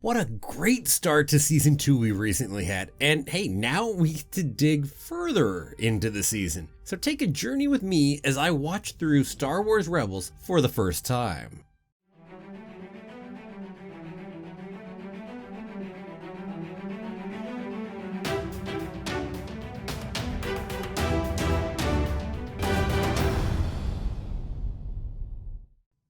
What a great start to season 2 we recently had, and hey, now we get to dig further into the season. So take a journey with me as I watch through Star Wars Rebels for the first time.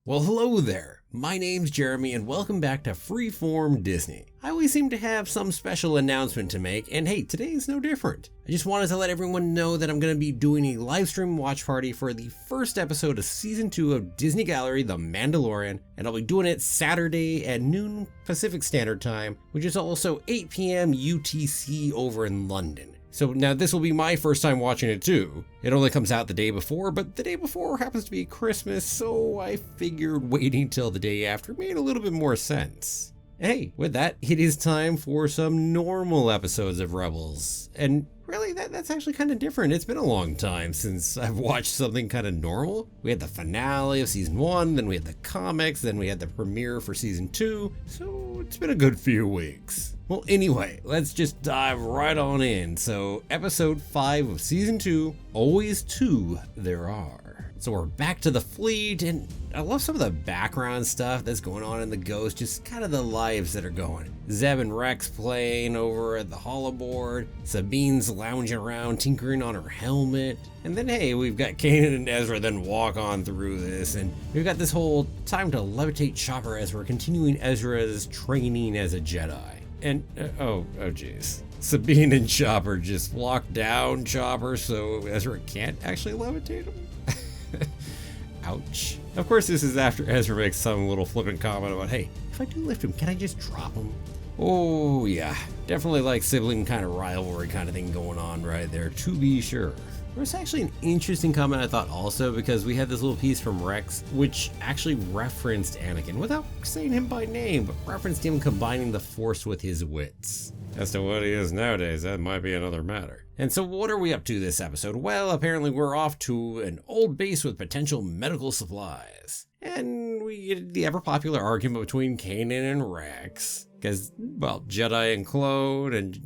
Well, hello there. My name's Jeremy and welcome back to Freeform Disney. I always seem to have some special announcement to make, and hey, today's no different. I just wanted to let everyone know that I'm going to be doing a live stream watch party for the first episode of season 2 of Disney Gallery The Mandalorian, and I'll be doing it Saturday at noon Pacific Standard Time, which is also 8 p.m. UTC over in London. So now this will be my first time watching it too. It only comes out the day before, but the day before happens to be Christmas, so I figured waiting till the day after made a little bit more sense. Hey, with that, it is time for some normal episodes of Rebels. And really, that's actually kind of different. It's been a long time since I've watched something kind of normal. We had the finale of season 1, then we had the comics, then we had the premiere for season 2, so it's been a good few weeks. Well, anyway, let's just dive right on in. So, episode 5 of season 2, Always Two There Are. So we're back to the fleet, and I love some of the background stuff that's going on in the Ghost, just kind of the lives that are going. Zeb and Rex playing over at the holoboard, Sabine's lounging around, tinkering on her helmet, and then hey, we've got Kanan and Ezra then walk on through this, and we've got this whole time to levitate Chopper as we're continuing Ezra's training as a Jedi. And, oh geez. Sabine and Chopper just lock down Chopper so Ezra can't actually levitate him. Ouch. Of course, this is after Ezra makes some little flippant comment about, hey, if I do lift him, can I just drop him? Oh yeah, definitely like sibling kind of rivalry kind of thing going on right there, to be sure. There's actually an interesting comment I thought also, because we had this little piece from Rex which actually referenced Anakin without saying him by name, but referenced him combining the Force with his wits. As to what he is nowadays, that might be another matter. And so what are we up to this episode? Well, apparently we're off to an old base with potential medical supplies. And we get the ever-popular argument between Kanan and Rex. Because, well, Jedi and clone, and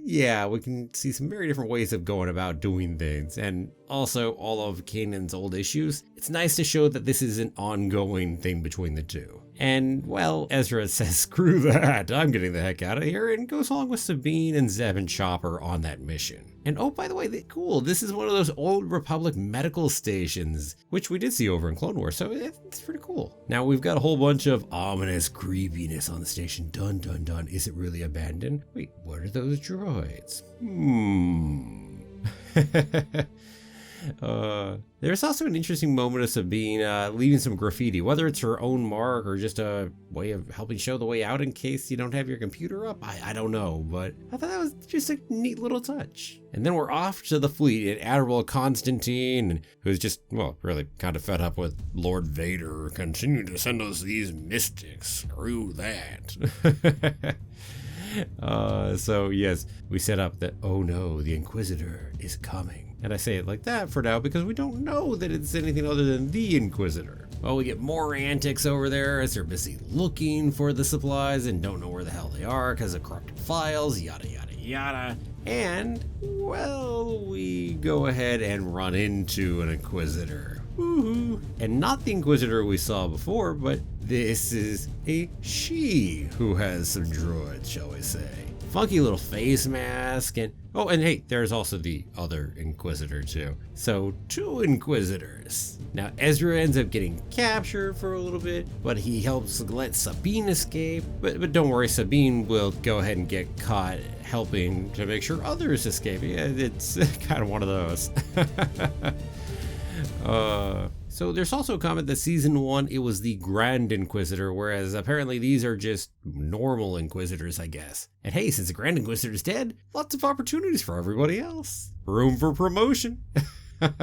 yeah, we can see some very different ways of going about doing things. And also all of Kanan's old issues. It's nice to show that this is an ongoing thing between the two. And, well, Ezra says, screw that, I'm getting the heck out of here, and goes along with Sabine and Zeb and Chopper on that mission. And oh, by the way, cool, this is one of those old Republic medical stations, which we did see over in Clone Wars, so it's pretty cool. Now, we've got a whole bunch of ominous creepiness on the station. Dun, dun, dun, is it really abandoned? Wait, what are those droids? There's also an interesting moment of Sabine leaving some graffiti, whether it's her own mark or just a way of helping show the way out in case you don't have your computer up. I don't know, but I thought that was just a neat little touch. And then we're off to the fleet and Admiral Constantine, who's just, well, really kind of fed up with Lord Vader continuing to send us these mystics. Screw that. So yes, we set up that, oh no, the Inquisitor is coming. And I say it like that for now because we don't know that it's anything other than the Inquisitor. Well, we get more antics over there as they're busy looking for the supplies and don't know where the hell they are because of corrupted files, yada yada yada. And, well, we go ahead and run into an Inquisitor. Woohoo! And not the Inquisitor we saw before, but this is a she who has some droids, shall we say. Funky little face mask, and oh, and hey, there's also the other Inquisitor too. So 2 Inquisitors. Now Ezra ends up getting captured for a little bit, but he helps let Sabine escape. But don't worry, Sabine will go ahead and get caught helping to make sure others escape. Yeah, it's kind of one of those. So there's also a comment that season 1, it was the Grand Inquisitor, whereas apparently these are just normal Inquisitors, I guess. And hey, since the Grand Inquisitor's dead, lots of opportunities for everybody else. Room for promotion. Not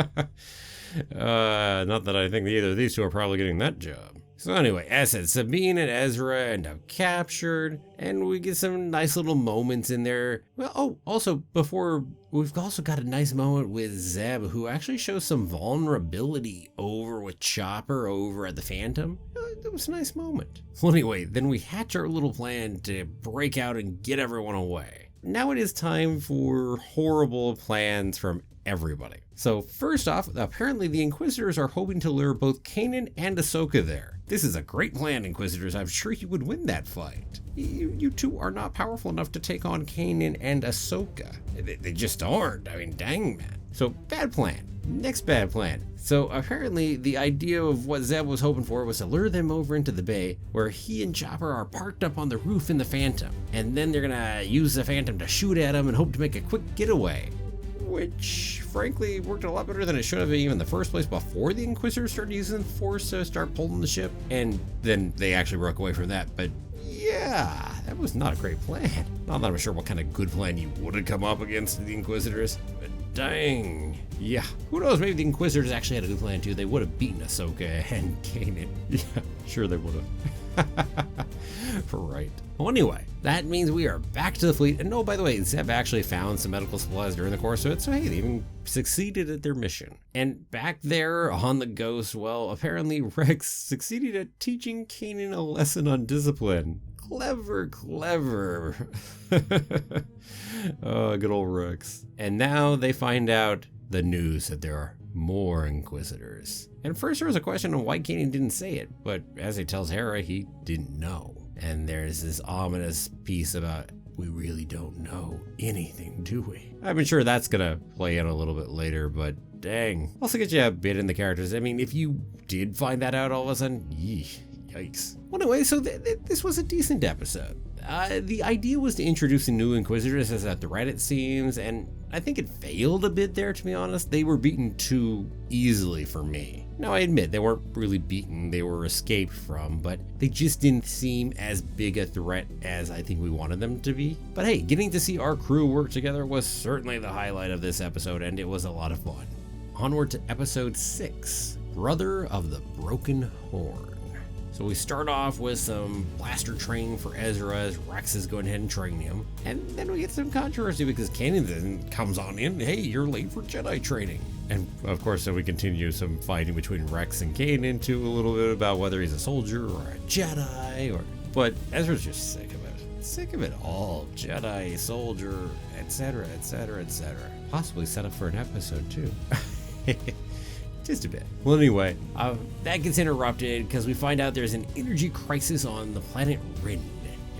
that I think either of these two are probably getting that job. So anyway, as I said, Sabine and Ezra end up captured, and we get some nice little moments in there. Well, oh, also, before, we've also got a nice moment with Zeb, who actually shows some vulnerability over with Chopper over at the Phantom. That was a nice moment. Well, anyway, then we hatch our little plan to break out and get everyone away. Now it is time for horrible plans from everybody. So first off, apparently the Inquisitors are hoping to lure both Kanan and Ahsoka there. This is a great plan, Inquisitors. I'm sure you would win that fight. You two are not powerful enough to take on Kanan and Ahsoka. They just aren't. I mean, dang, man. So bad plan. Next bad plan. So apparently the idea of what Zeb was hoping for was to lure them over into the bay where he and Chopper are parked up on the roof in the Phantom. And then they're gonna use the Phantom to shoot at him and hope to make a quick getaway. Which frankly worked a lot better than it should have even in the first place before the Inquisitors started using the Force to start pulling the ship. And then they actually broke away from that. But yeah, that was not a great plan. Not that I'm sure what kind of good plan you would have come up against the Inquisitors. But dang. Yeah, who knows, maybe the Inquisitors actually had a good plan too. They would have beaten Ahsoka and Kanan. Yeah, sure they would have. Right. Well, anyway, that means we are back to the fleet. And oh, by the way, Zeb actually found some medical supplies during the course of it. So hey, they even succeeded at their mission. And back there on the Ghost, well, apparently Rex succeeded at teaching Kanan a lesson on discipline. Clever, clever. Oh, good old Rex. And now they find out the news that there are more Inquisitors. And first there was a question on why Kanan didn't say it, but as he tells Hera, he didn't know. And there's this ominous piece about, we really don't know anything, do we? I'm sure that's gonna play out a little bit later, but dang. Also get you a bit in the characters. I mean, if you did find that out all of a sudden, yikes. Well, anyway, so this was a decent episode. The idea was to introduce the new Inquisitors as a threat, it seems, and I think it failed a bit there, to be honest. They were beaten too easily for me. Now, I admit, they weren't really beaten, they were escaped from, but they just didn't seem as big a threat as I think we wanted them to be. But hey, getting to see our crew work together was certainly the highlight of this episode, and it was a lot of fun. Onward to episode 6, Brother of the Broken Horn. So we start off with some blaster training for Ezra as Rex is going ahead and training him. And then we get some controversy because Kanan then comes on in, hey, you're late for Jedi training. And of course, then we continue some fighting between Rex and Kanan too, a little bit about whether he's a soldier or a Jedi, but Ezra's just sick of it. Sick of it all. Jedi, soldier, etc., etc., etc. Possibly set up for an episode too. Just a bit. Well, anyway, that gets interrupted because we find out there's an energy crisis on the planet Rin.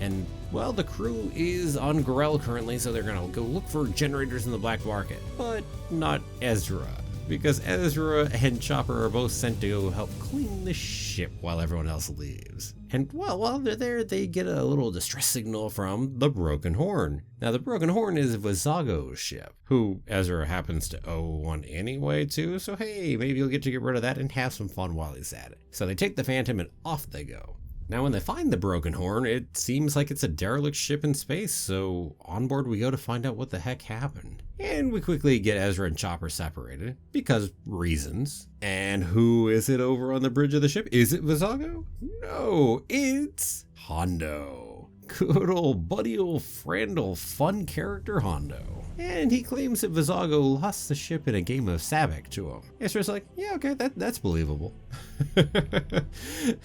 And, well, the crew is on Gorel currently, so they're going to go look for generators in the black market. But not Ezra, because Ezra and Chopper are both sent to go help clean the ship while everyone else leaves. And, well, while they're there, they get a little distress signal from the Broken Horn. Now, the Broken Horn is Vizago's ship, who Ezra happens to owe one anyway, too. So, hey, maybe you'll get to get rid of that and have some fun while he's at it. So they take the Phantom and off they go. Now, when they find the Broken Horn, it seems like it's a derelict ship in space, so on board we go to find out what the heck happened. And we quickly get Ezra and Chopper separated, because reasons. And who is it over on the bridge of the ship? Is it Vizago? No, it's Hondo. Good old buddy, old friend, old fun character Hondo. And he claims that Vizago lost the ship in a game of Sabacc to him. Ezra's like, yeah, okay, that's believable.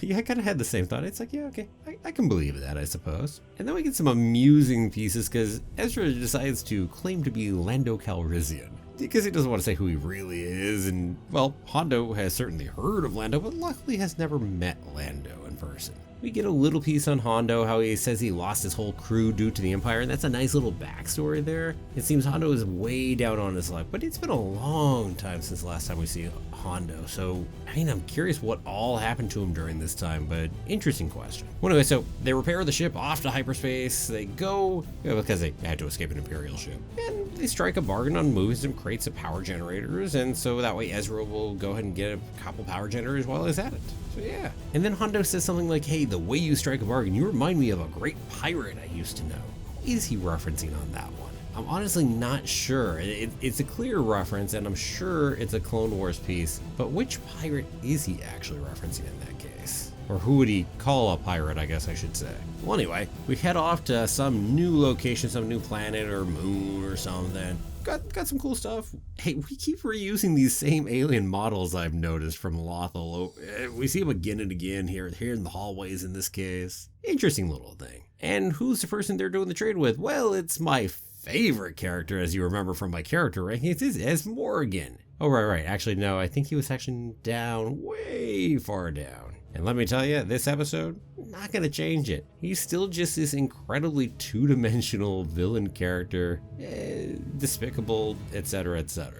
Yeah, I kind of had the same thought. It's like, yeah, okay, I can believe that, I suppose. And then we get some amusing pieces because Ezra decides to claim to be Lando Calrissian. Because he doesn't want to say who he really is, and, well, Hondo has certainly heard of Lando, but luckily has never met Lando in person. We get a little piece on Hondo, how he says he lost his whole crew due to the Empire, and that's a nice little backstory there. It seems Hondo is way down on his luck, but it's been a long time since the last time we see Hondo, so, I mean, I'm curious what all happened to him during this time, but interesting question. Well, anyway, so they repair the ship off to hyperspace, they go, because they had to escape an Imperial ship, and they strike a bargain on moving some crates of power generators, and so that way Ezra will go ahead and get a couple power generators while he's at it. So yeah. And then Hondo says something like, hey, the way you strike a bargain, you remind me of a great pirate I used to know. Who is he referencing on that one? I'm honestly not sure. It's a clear reference, and I'm sure it's a Clone Wars piece, but which pirate is he actually referencing in that case? Or who would he call a pirate, I guess I should say. Well, anyway, we head off to some new location, some new planet or moon or something. got some cool stuff. Hey, we keep reusing these same alien models I've noticed from Lothal. We see them again and again here in the hallways in this case. Interesting little thing. And who's the person they're doing the trade with? Well, it's my favorite character, as you remember from my character ranking. It's Morgan. Oh, right. Actually, no, I think he was sectioned down, way far down. And let me tell you, this episode, not gonna change it. He's still just this incredibly two-dimensional villain character, despicable, etc., etc.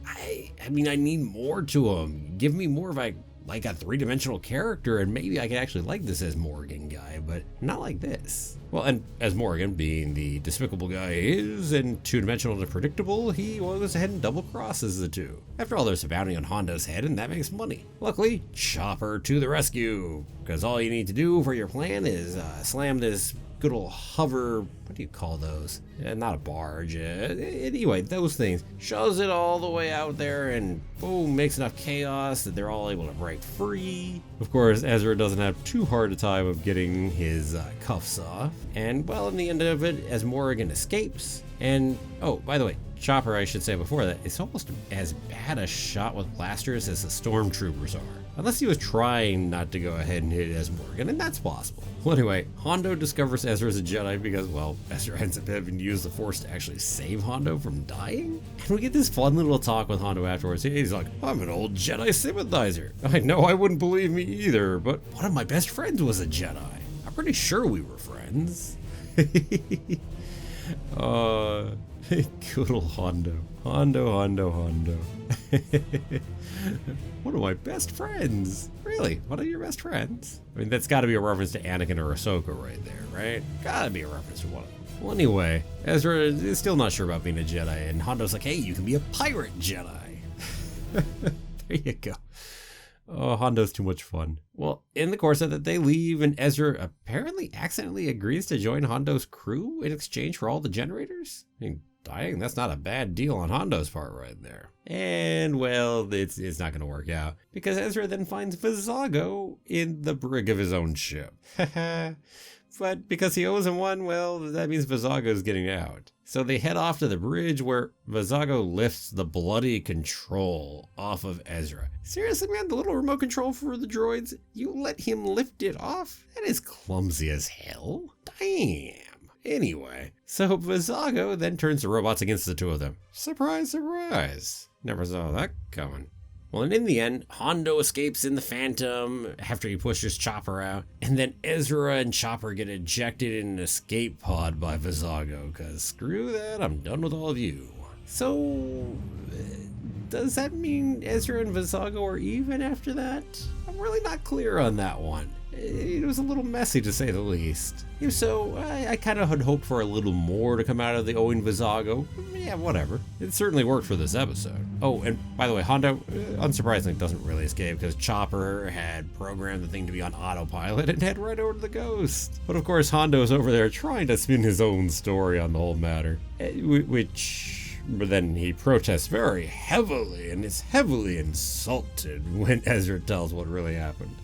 I mean, I need more to him. Give me more of like a three-dimensional character, and maybe I could actually like this as Morgan guy, but not like this. Well, and as Morgan, being the despicable guy he is, and two-dimensional and predictable, he goes ahead and double crosses the two. After all, there's a bounty on Hondo's head, and that makes money. Luckily, Chopper to the rescue, because all you need to do for your plan is slam this good old hover, what do you call those? Not a barge. Anyway, those things. Shoves it all the way out there and boom, makes enough chaos that they're all able to break free. Of course, Ezra doesn't have too hard a time of getting his cuffs off. And well, in the end of it, as Morgan escapes, and oh, by the way, Chopper, I should say before that, is almost as bad a shot with blasters as the stormtroopers are. Unless he was trying not to go ahead and hit as Morgan, and that's possible. Well, anyway, Hondo discovers Ezra is a Jedi because, well, Ezra ends up having to use the Force to actually save Hondo from dying. And we get this fun little talk with Hondo afterwards. He's like, I'm an old Jedi sympathizer. I know I wouldn't believe me either, but one of my best friends was a Jedi. I'm pretty sure we were friends. Good old Hondo. Hondo. One of my best friends. Really? One of your best friends? I mean, that's got to be a reference to Anakin or Ahsoka right there, right? Gotta be a reference to one of them. Well, anyway, Ezra is still not sure about being a Jedi, and Hondo's like, hey, you can be a pirate Jedi. There you go. Oh, Hondo's too much fun. Well, in the course of that, they leave, and Ezra apparently accidentally agrees to join Hondo's crew in exchange for all the generators? I mean, dang, that's not a bad deal on Hondo's part right there. And, well, it's not going to work out, because Ezra then finds Vizago in the brig of his own ship. But because he owes him one, well, that means Vizago's getting out. So they head off to the bridge where Vizago lifts the bloody control off of Ezra. Seriously, man, the little remote control for the droids, you let him lift it off? That is clumsy as hell. Damn. Anyway, so Vizago then turns the robots against the two of them. Surprise, surprise. Never saw that coming. Well, and in the end, Hondo escapes in the Phantom after he pushes Chopper out, and then Ezra and Chopper get ejected in an escape pod by Vizago, because screw that, I'm done with all of you. So, does that mean Ezra and Vizago are even after that? I'm really not clear on that one. It was a little messy, to say the least. If so, I kind of had hoped for a little more to come out of the Owen Vizago. Yeah, whatever. It certainly worked for this episode. Oh, and by the way, Hondo, unsurprisingly, doesn't really escape because Chopper had programmed the thing to be on autopilot and head right over to the Ghost. But of course, Hondo's over there trying to spin his own story on the whole matter, but then he protests very heavily and is heavily insulted when Ezra tells what really happened.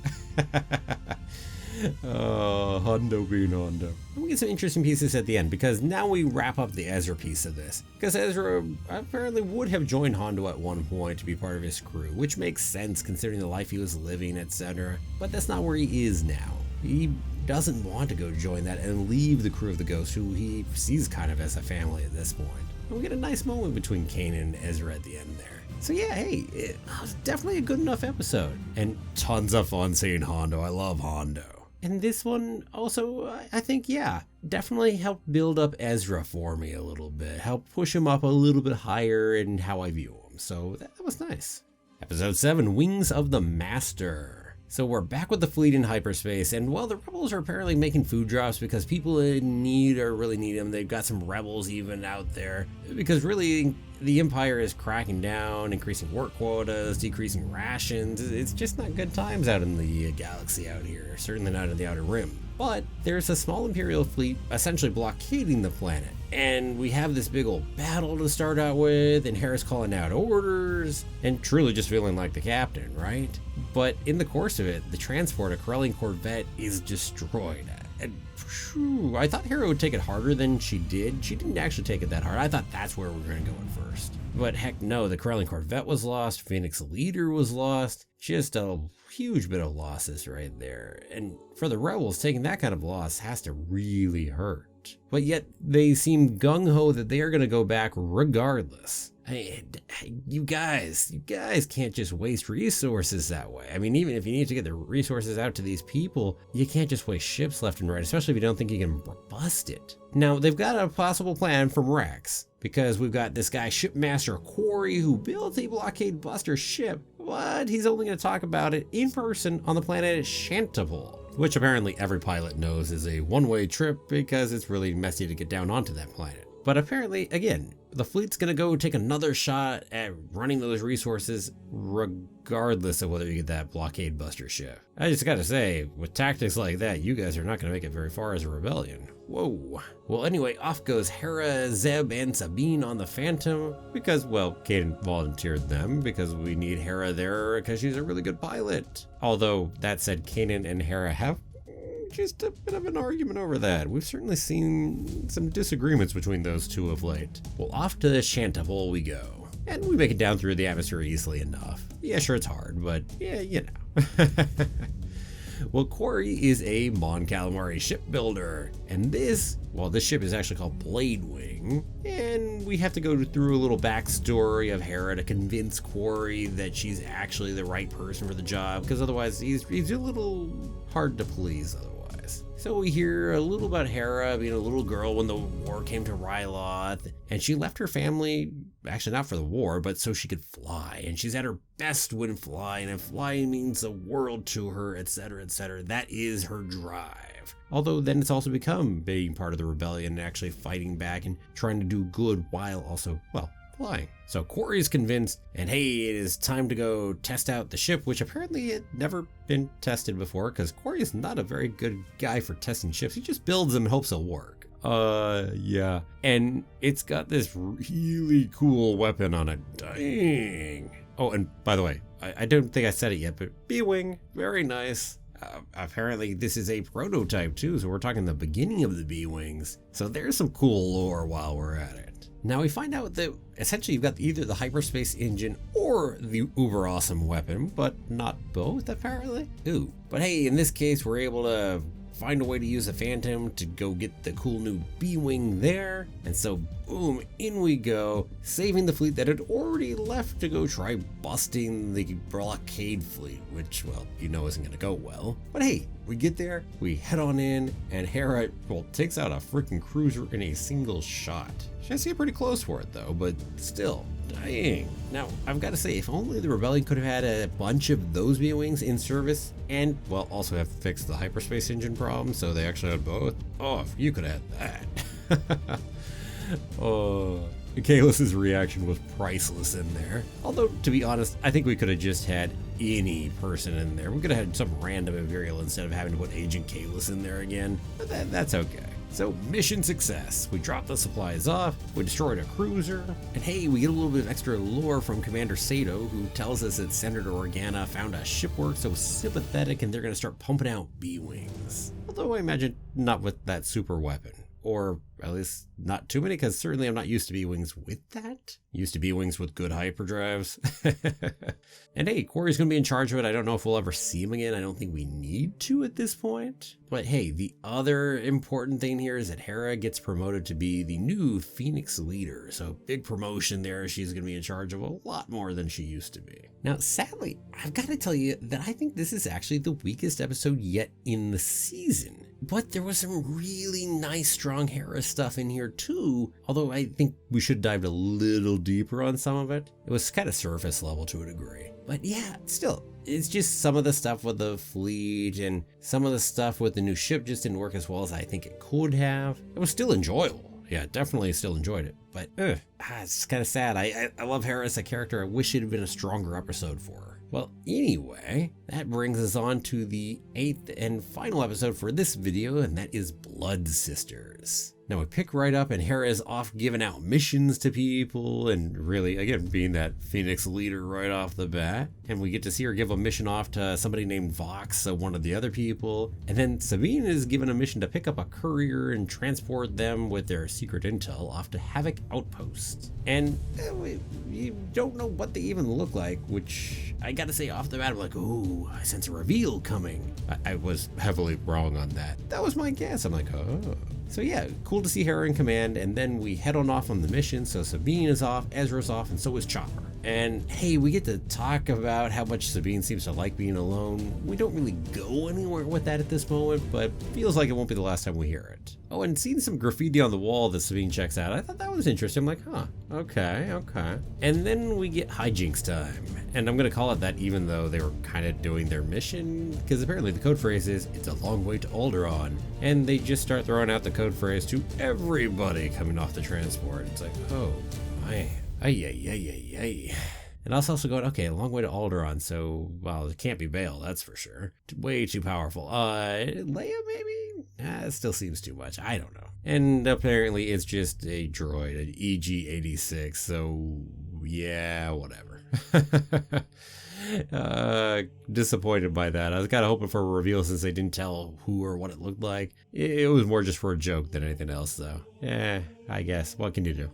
Hondo being Hondo. We get some interesting pieces at the end, because now we wrap up the Ezra piece of this. Because Ezra apparently would have joined Hondo at one point to be part of his crew, which makes sense considering the life he was living, etc. But that's not where he is now. He doesn't want to go join that and leave the crew of the Ghost, who he sees kind of as a family at this point. And we get a nice moment between Kanan and Ezra at the end there. So yeah, hey, it was definitely a good enough episode. And tons of fun seeing Hondo. I love Hondo. And this one also, I think, yeah, definitely helped build up Ezra for me a little bit. Helped push him up a little bit higher in how I view him. So that was nice. Episode 7, Wings of the Master. So we're back with the fleet in hyperspace, and well, the rebels are apparently making food drops because people in need or really need them. They've got some rebels even out there, because really the Empire is cracking down, increasing work quotas, decreasing rations. It's just not good times out in the galaxy out here, certainly not in the Outer Rim. But there's a small Imperial fleet essentially blockading the planet. And we have this big old battle to start out with, and Hera's calling out orders, and truly just feeling like the captain, right? But in the course of it, the transport, a Corellian Corvette, is destroyed. And Phew, I thought Hera would take it harder than she did. She didn't actually take it that hard. I thought that's where we were going to go at first. But heck no, the Corellian Corvette was lost. Phoenix Leader was lost. Just a huge bit of losses right there. And for the Rebels, taking that kind of loss has to really hurt. But yet they seem gung-ho that they are going to go back regardless. You guys can't just waste resources that way. I mean, even if you need to get the resources out to these people, you can't just waste ships left and right, especially if you don't think you can bust it. Now, they've got a possible plan from Rex, because we've got this guy, Shipmaster Quarry, who built a blockade buster ship, but he's only going to talk about it in person on the planet Shantipole, which apparently every pilot knows is a one-way trip because it's really messy to get down onto that planet. But apparently, again, the fleet's gonna go take another shot at running those resources regardless of whether you get that blockade buster ship. I just gotta say, with tactics like that, you guys are not gonna make it very far as a rebellion. Whoa. Well, anyway, off goes Hera, Zeb, and Sabine on the Phantom because, well, Kanan volunteered them because we need Hera there because she's a really good pilot. Although, that said, Kanan and Hera have just a bit of an argument over that. We've certainly seen some disagreements between those two of late. Well, off to the Shantipole we go. And we make it down through the atmosphere easily enough. Yeah, sure, it's hard, but yeah, you know. Well, Quarry is a Mon Calamari shipbuilder, and this ship is actually called Bladewing, and we have to go through a little backstory of Hera to convince Quarry that she's actually the right person for the job, because otherwise he's a little hard to please otherwise. So we hear a little about Hera being a little girl when the war came to Ryloth, and she left her family, actually not for the war, but so she could fly, and she's at her best when flying, and flying means the world to her, etc., etc. That is her drive. Although then it's also become being part of the rebellion and actually fighting back and trying to do good while also, well, flying. So Quarry is convinced, and hey, it is time to go test out the ship, which apparently had never been tested before, because Quarry is not a very good guy for testing ships. He just builds them and hopes they'll work. Yeah. And it's got this really cool weapon on it. Dang. Oh, and by the way, I don't think I said it yet, but B-Wing, very nice. Apparently this is a prototype too, so we're talking the beginning of the B-Wings. So there's some cool lore while we're at it. Now we find out that essentially you've got either the hyperspace engine or the uber awesome weapon, but not both apparently. Ooh, but hey, in this case we're able to find a way to use a Phantom to go get the cool new B-Wing there. And so boom, in we go, saving the fleet that had already left to go try busting the blockade fleet, which, well, you know isn't gonna go well. But hey, we get there, we head on in, and Hera, well, takes out a freaking cruiser in a single shot. She has to get pretty close for it though, but still, dang. Now, I've got to say, if only the Rebellion could have had a bunch of those B-Wings in service, and, well, also have fixed the hyperspace engine problem, so they actually had both. Oh, if you could have had that. Oh, Kalis's reaction was priceless in there. Although, to be honest, I think we could have just had any person in there. We could have had some random Imperial instead of having to put Agent Kalis in there again, but that's okay. So, mission success. We dropped the supplies off, we destroyed a cruiser, and hey, we get a little bit of extra lore from Commander Sato, who tells us that Senator Organa found a shipwork so sympathetic and they're going to start pumping out B-Wings. Although I imagine not with that super weapon. Or at least not too many, because certainly I'm not used to B-Wings with that. Used to B-Wings with good hyperdrives. And hey, Quarry's going to be in charge of it. I don't know if we'll ever see him again. I don't think we need to at this point. But hey, the other important thing here is that Hera gets promoted to be the new Phoenix leader. So big promotion there. She's going to be in charge of a lot more than she used to be. Now, sadly, I've got to tell you that I think this is actually the weakest episode yet in the season. But there was some really nice, strong Hera stuff in here too, although I think we should dive a little deeper on some of it. It was kind of surface level to a degree. But yeah, still, it's just some of the stuff with the fleet and some of the stuff with the new ship just didn't work as well as I think it could have. It was still enjoyable. Yeah, definitely still enjoyed it. But it's kind of sad. I love Hera as a character. I wish it had been a stronger episode for her. Well, anyway, that brings us on to the 8th and final episode for this video, and that is Blood Sisters. Now we pick right up and Hera's off giving out missions to people and really, again, being that Phoenix leader right off the bat. And we get to see her give a mission off to somebody named Vox, so one of the other people. And then Sabine is given a mission to pick up a courier and transport them with their secret intel off to Havoc Outpost. And you don't know what they even look like, which I gotta say off the bat, I'm like, ooh, I sense a reveal coming. I was heavily wrong on that. That was my guess. I'm like, oh. So yeah, cool to see Hera in command, and then we head on off on the mission. So Sabine is off, Ezra's off, and so is Chopper. And hey, we get to talk about how much Sabine seems to like being alone. We don't really go anywhere with that at this moment, but feels like it won't be the last time we hear it. Oh, and seeing some graffiti on the wall that Sabine checks out, I thought that was interesting. I'm like, huh, okay. And then we get hijinks time. And I'm gonna call it that even though they were kind of doing their mission, because apparently the code phrase is, it's a long way to Alderaan. And they just start throwing out the code phrase to everybody coming off the transport. It's like, oh, man. Ay. And I was also going, okay, a long way to Alderaan, so, well, it can't be Bail, that's for sure. Way too powerful. Leia, maybe? It still seems too much. I don't know. And apparently it's just a droid, an EG-86, so, yeah, whatever. Disappointed by that. I was kind of hoping for a reveal since they didn't tell who or what it looked like. It was more just for a joke than anything else, though. I guess. What can you do?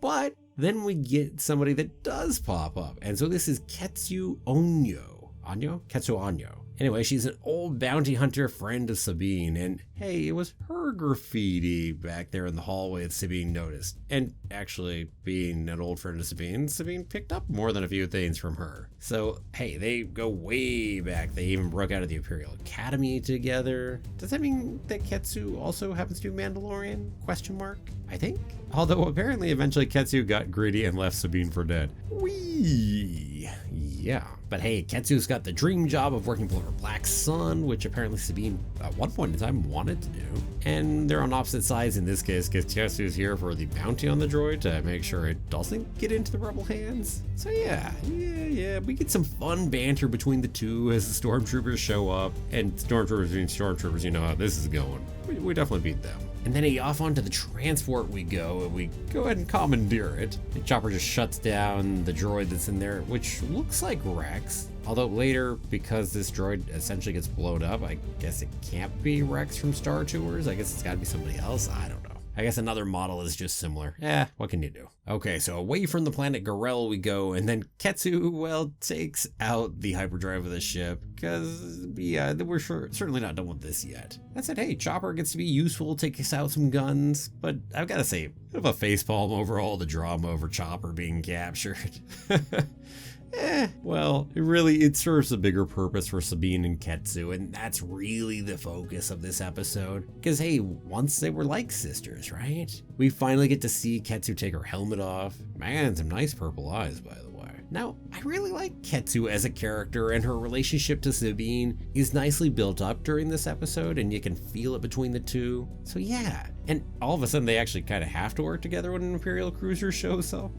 But then we get somebody that does pop up. And so this is Ketsu Onyo. Ketsu Onyo. Anyway, she's an old bounty hunter friend of Sabine, and hey, it was her graffiti back there in the hallway that Sabine noticed. And actually, being an old friend of Sabine picked up more than a few things from her. So, hey, they go way back. They even broke out of the Imperial Academy together. Does that mean that Ketsu also happens to be Mandalorian? Question mark? I think. Although apparently eventually Ketsu got greedy and left Sabine for dead. Whee! Yeah. But hey, Ketsu's got the dream job of working for Black Sun, which apparently Sabine at one point in time wanted to do. And they're on opposite sides in this case because Ketsu's here for the bounty on the droid to make sure it doesn't get into the rebel hands. So yeah, we get some fun banter between the two as the stormtroopers show up. And stormtroopers being stormtroopers, you know how this is going. We definitely beat them. And then off onto the transport we go, and we go ahead and commandeer it. And Chopper just shuts down the droid that's in there, which looks like Rex. Although later, because this droid essentially gets blown up, I guess it can't be Rex from Star Tours. I guess it's gotta be somebody else. I don't know. I guess another model is just similar. What can you do? Okay, so away from the planet Garel we go, and then Ketsu, well, takes out the hyperdrive of the ship, because, yeah, we're certainly not done with this yet. That said, hey, Chopper gets to be useful, takes out some guns, but I've got to say, a bit of a facepalm over all the drama over Chopper being captured. Well, it serves a bigger purpose for Sabine and Ketsu, and that's really the focus of this episode. Because hey, once they were like sisters, right? We finally get to see Ketsu take her helmet off. Man, some nice purple eyes, by the way. Now, I really like Ketsu as a character, and her relationship to Sabine is nicely built up during this episode, and you can feel it between the two. So yeah, and all of a sudden they actually kind of have to work together when an Imperial cruiser shows up.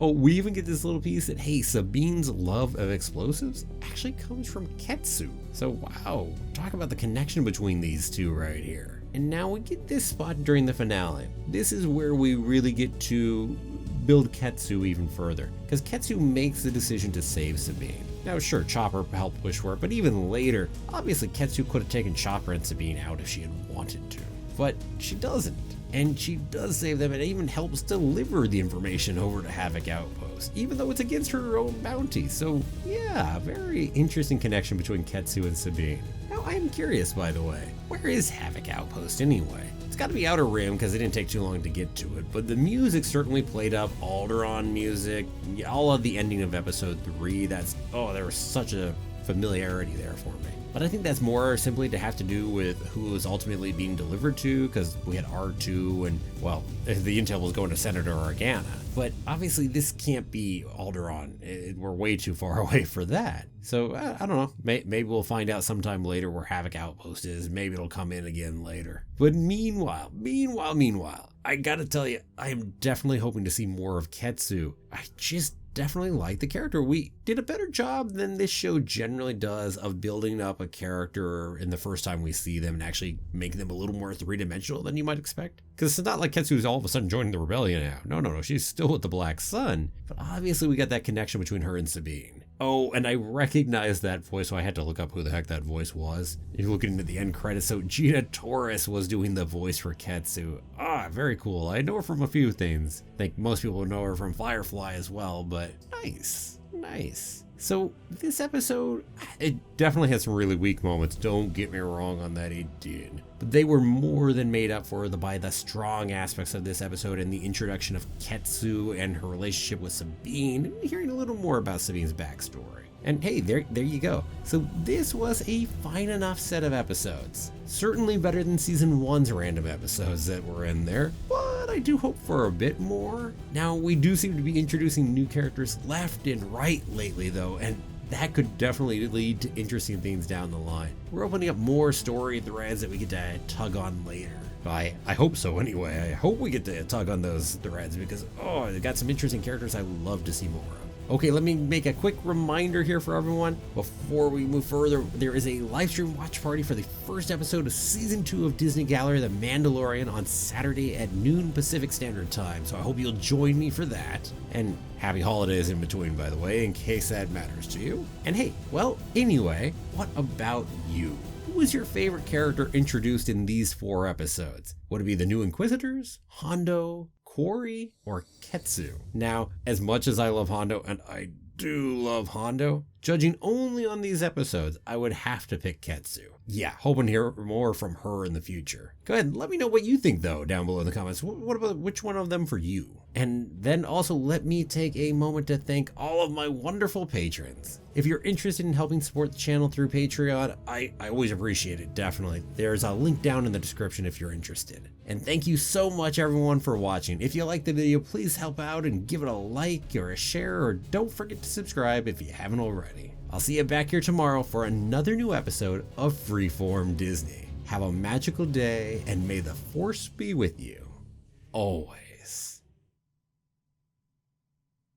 Oh, we even get this little piece that, hey, Sabine's love of explosives actually comes from Ketsu. So wow, talk about the connection between these two right here. And now we get this spot during the finale. This is where we really get to build Ketsu even further, because Ketsu makes the decision to save Sabine. Now sure, Chopper helped push for it, but even later, obviously Ketsu could have taken Chopper and Sabine out if she had wanted to. But she doesn't. And she does save them, and it even helps deliver the information over to Havoc Outpost, even though it's against her own bounty. So yeah, very interesting connection between Ketsu and Sabine. Now I am curious, by the way, where is Havoc Outpost anyway? It's got to be Outer Rim because it didn't take too long to get to it, but the music certainly played up Alderaan music, all of the ending of episode 3. There was such a familiarity there for me. But I think that's more simply to have to do with who it was ultimately being delivered to, because we had R2 and, well, the intel was going to Senator Organa. But obviously this can't be Alderaan. We're way too far away for that. So I don't know. Maybe we'll find out sometime later where Havoc Outpost is. Maybe it'll come in again later. But meanwhile, I gotta tell you, I am definitely hoping to see more of Ketsu. I just definitely like the character. We did a better job than this show generally does of building up a character in the first time we see them and actually making them a little more three-dimensional than you might expect. Because it's not like Ketsu's all of a sudden joining the rebellion now. No, she's still with the Black Sun. But obviously we got that connection between her and Sabine. Oh, and I recognized that voice, so I had to look up who the heck that voice was. If you're looking into the end credits, so Gina Torres was doing the voice for Ketsu. Very cool. I know her from a few things. I think most people know her from Firefly as well, but nice. So this episode, it definitely had some really weak moments. Don't get me wrong on that, it did. But they were more than made up for by the strong aspects of this episode and the introduction of Ketsu and her relationship with Sabine, and hearing a little more about Sabine's backstory. And hey, there you go. So this was a fine enough set of episodes. Certainly better than season 1's random episodes that were in there, but I do hope for a bit more. Now, we do seem to be introducing new characters left and right lately though, and that could definitely lead to interesting things down the line. We're opening up more story threads that we get to tug on later. I hope so anyway. I hope we get to tug on those threads because, they got some interesting characters I'd love to see more of. Okay, let me make a quick reminder here for everyone. Before we move further, there is a live stream watch party for the first episode of Season 2 of Disney Gallery The Mandalorian on Saturday at noon Pacific Standard Time, so I hope you'll join me for that. And happy holidays in between, by the way, in case that matters to you. And hey, well, anyway, what about you? Who was your favorite character introduced in these 4 episodes? Would it be the new Inquisitors, Hondo, Quarry, or Ketsu? Now, as much as I love Hondo, and I do love Hondo, judging only on these episodes, I would have to pick Ketsu. Yeah, hoping to hear more from her in the future. Go ahead and let me know what you think though down below in the comments. What about which one of them for you? And then also let me take a moment to thank all of my wonderful patrons. If you're interested in helping support the channel through Patreon, I always appreciate it, definitely. There's a link down in the description if you're interested. And thank you so much everyone for watching. If you liked the video, please help out and give it a like or a share, or don't forget to subscribe if you haven't already. I'll see you back here tomorrow for another new episode of Freeform Disney. Have a magical day, and may the Force be with you always.